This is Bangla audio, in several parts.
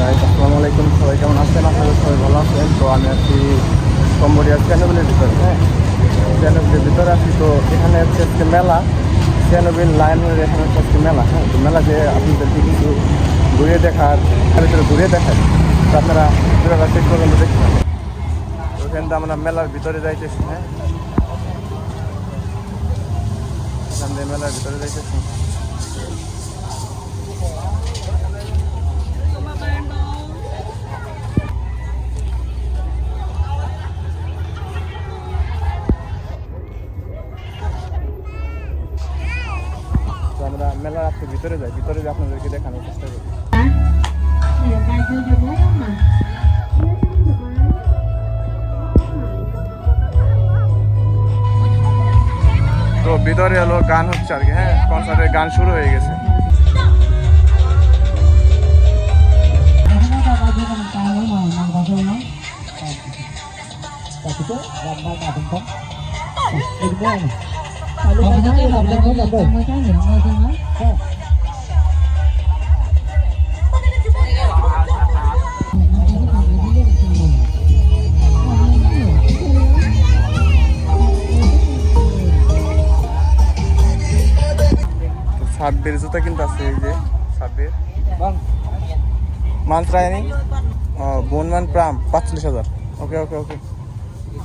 আসসালামু আলাইকুম, সবাই কেমন আছেন? আপনারা সবাই ভালো আছেন। তো আমি আছি কম্বোডিয়ার চ্যানোবিলের ভিতরে, হ্যাঁ, চ্যানোবিলের ভিতরে আছি। তো এখানে হচ্ছে আজকে মেলা, চ্যানোবিল লায়নের এখানে হচ্ছে আজকে মেলা, হ্যাঁ। তো মেলা যে আপনাদেরকে কিছু ঘুরিয়ে দেখার, ভিতরে ঘুরিয়ে দেখার, তো আপনারা ভিডিওটা শেষ পর্যন্ত দেখতে পাবেন। তো এখান থেকে আমরা মেলার ভিতরে যাইতেছি, হ্যাঁ, এখান থেকে মেলার ভিতরে যাইতেছি। তো আমরা মেলার আজকে ভিতরে যাই, ভিতরে যে আপনাদেরকে দেখানোর চেষ্টা করি। তো ভিতরে হলো গান হচ্ছে আর কি, হ্যাঁ, কনসার্টের গান শুরু হয়ে গেছে। সাব্বির জুতা কিন্তু আছে, এই যে সাব্বির মান্ত্রায়নি বনমান প্রাম 45,000। ওকে ওকে ওকে,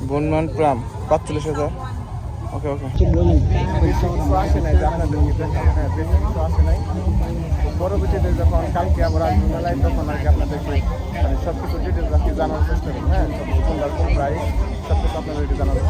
বনমান প্রাম 45,000। ওকে ওকে, বেশি কিছু আসে নাই যে আপনাদেরকে দেখাবো, হ্যাঁ, বেশি কিছু আসে নাই। তো পরবর্তীতে যখন কালকে আবার আসবো মেলায়, তখন আর কি আপনাদেরকে মানে সব কিছু ডিটেলস আর কি জানার চেষ্টা করবো, হ্যাঁ, সব কিছু সুন্দর কোন প্রাইস সব কিছু আপনাদেরকে জানাবো।